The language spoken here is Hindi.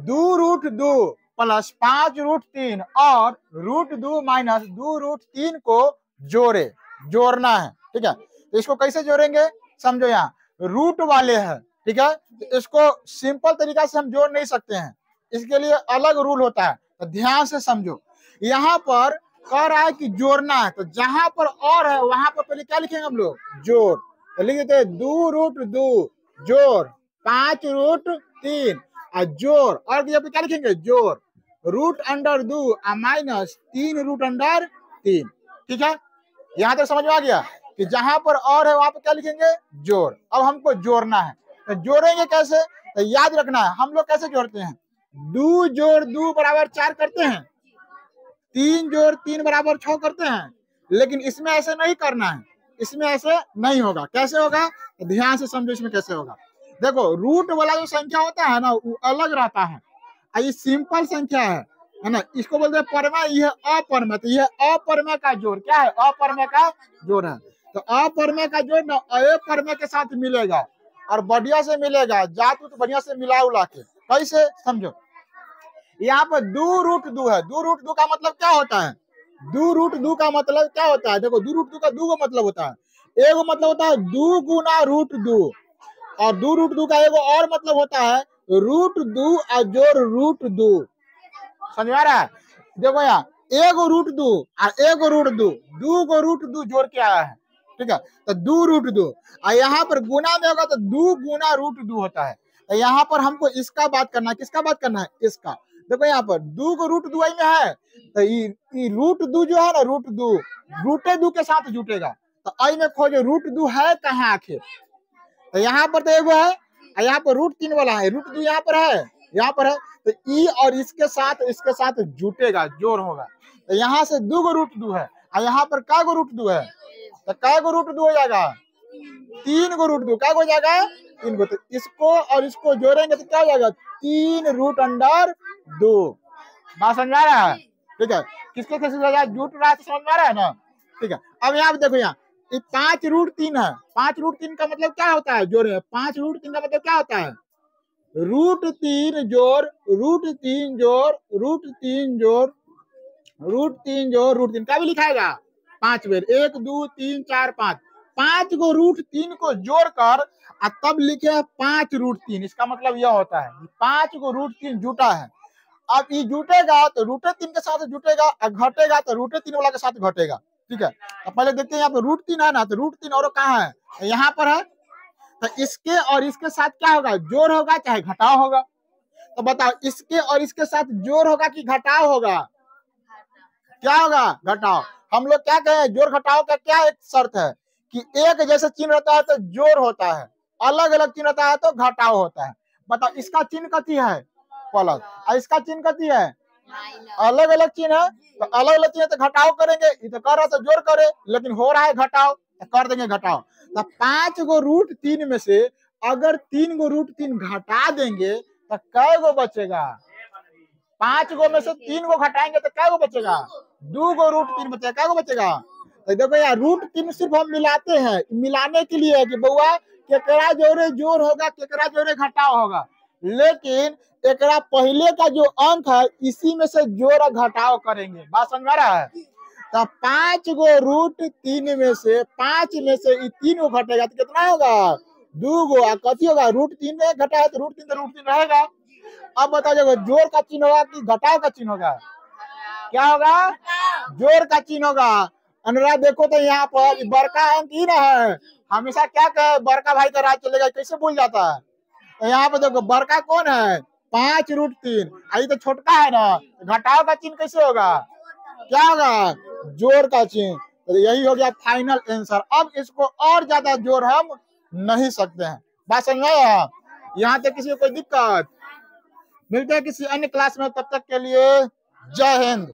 2√2 प्लस 5√3 और √2 माइनस 2√3 को जोड़ना है। ठीक है, तो इसको कैसे जोड़ेंगे समझो, यहाँ रूट वाले हैं। ठीक है, तो इसको सिंपल तरीका से हम जोड़ नहीं सकते हैं, इसके लिए अलग रूल होता है, तो ध्यान से समझो। यहाँ पर कह रहा है कि जोड़ना है, तो जहां पर और है वहां पर पहले क्या लिखेंगे हम लोग, जोड़। तो लिख देते 2√2 जोड़ 5√3 और जोड़, और यहाँ पे क्या लिखेंगे, जोड़ √2 माइनस 3√3। ठीक है, यहां तक समझ में आ गया कि जहां पर और है वहां पर क्या लिखेंगे, जोड़। अब हमको जोड़ना है, तो जोड़ेंगे कैसे, तो याद रखना है हम लोग कैसे जोड़ते हैं, 2 जोड़ 2 बराबर 4 करते हैं, 3 जोड़ 3 बराबर 6 करते हैं। लेकिन इसमें ऐसे नहीं करना है, इसमें ऐसे नहीं होगा। कैसे होगा, तो ध्यान से समझो इसमें कैसे होगा। देखो रूट वाला जो संख्या होता है ना वो अलग रहता है, ये सिंपल संख्या है ना, इसको बोलते हैं परमेय, यह अपरमेय। तो यह अपरमेय का जोड़ क्या है, अपरमेय का जोड़ है। तो अपरमेय का जोड़ ना अपरमेय के साथ मिलेगा और बढ़िया से मिलेगा, जात तो बढ़िया से मिला उला के। कैसे समझो, यहाँ पर 2√2 है, 2√2 का मतलब क्या होता है, 2√2 का मतलब क्या होता है, देखो 2√2 का 2 का मतलब होता है, एक मतलब होता है 2 गुना √2, और 2√2 का एक और मतलब होता है √2 और जोड़ √2। समझ में आ रहा है, देखो यहाँ एगो √2 और एगो √2, 2 को √2 जोड़ के आया है। ठीक है, तो 2√2 और यहाँ पर गुना में होगा तो 2 गुना √2 होता है। तो यहाँ पर हमको इसका बात करना है, किसका बात करना है, इसका। देखो यहाँ पर 2 को √2 आई में है, तो ये √2 जो है ना, √2 के साथ जुटेगा, तो आई में खोजो √2 है कहाँ आखिर, तो यहाँ पर तो एगो है, यहाँ पर √3 वाला है, √2 यहाँ पर है, यहाँ पर है, तो ई और इसके साथ जुटेगा, जोड़ होगा। तो यहाँ से 2 को √2 है और यहाँ पर क्या को √2 है, तो क्या को √2 हो जाएगा, 3 को √2 क्या हो जाएगा, 3 को। तो इसको और इसको जोड़ेंगे तो क्या हो जाएगा, 3√2। बात समझ आ रहा है, ठीक है, किसके कैसे जुट रहा है तो समझ में आ रहा है ना। ठीक है, अब यहाँ देखो, यहाँ 5√3 है, 5√3 का मतलब क्या होता है, जोड़े 5√3 का मतलब क्या होता है, √3 जोड़ √3 जोड़ √3 जोड़ √3 जोड़ √3 का भी लिखाएगा 5 बेर, 1 2 3 4 5, 5 को √3 को जोड़कर तब लिखे 5√3। इसका मतलब यह होता है 5 को √3 जुटा है। अब ये जुटेगा तो √3 के साथ जुटेगा और घटेगा तो √3 वाला के साथ घटेगा। ठीक है, तो पहले देखते हैं यहाँ पे √3 है ना, तो √3 और कहाँ है, यहाँ पर है, तो इसके और इसके साथ क्या होगा, जोड़ होगा चाहे घटाव होगा। तो बताओ इसके और इसके साथ जोड़ होगा कि घटाव होगा, क्या होगा, घटाव। हम लोग क्या कहें, जोड़ घटाव का क्या एक शर्त है कि एक जैसे चिन्ह रहता है तो जोड़ होता है, अलग अलग चिन्ह रहता है तो घटाव होता है। बताओ इसका चिन्ह कथी है, प्लस, और इसका चिन्ह कथी है, अलग अलग चिन्ह है, तो अलग अलग चिन्ह तो घटाव करेंगे, ये तो कर रहा था जोड़ करे, लेकिन हो रहा है घटाव, तो कर देंगे घटाव। तो 5 को √3 में से अगर 3 को √3 घटा देंगे तो कै गो बचेगा, 5 गो में से 3 गो घटाएंगे तो कै गो बचेगा, 2 गो √3 बचेगा, क्या गो बचेगा। तो देखो यार √3 सिर्फ हम मिलाते हैं, मिलाने के लिए है कि बउआ केकरा जोड़े जोड़ होगा, केकरा जोड़े घटाव होगा, लेकिन एकरा पहले का जो अंक है इसी में से जोड़ और घटाव करेंगे। बात समझ में आ रहा है, तो 5 गो √3 में से 5 में से 3 गो घटेगा तो कितना होगा, 2 गो, कथी होगा, √3 में घटा है तो √3 रहेगा। अब बता जाओ जोड़ का चिन्ह होगा कि घटाव का चिन्ह होगा, क्या होगा, जोड़ का चिन्ह होगा। अनुराग देखो तो यहाँ पर बड़का अंक ही ना है, हमेशा क्या कहे बड़का भाई का राज चलेगा, कैसे भूल जाता है। तो यहाँ पे देखो बड़का कौन है, 5√3, आई तो छोटका है ना, घटाव का चिन्ह कैसे होगा, क्या होगा, जोड़ का चिन्ह। तो यही हो गया फाइनल आंसर। अब इसको और ज्यादा जोड़ हम नहीं सकते हैं। बात समझ आया, यहाँ तक किसी को कोई दिक्कत, मिलते हैं किसी अन्य क्लास में, तब तक के लिए जय हिंद।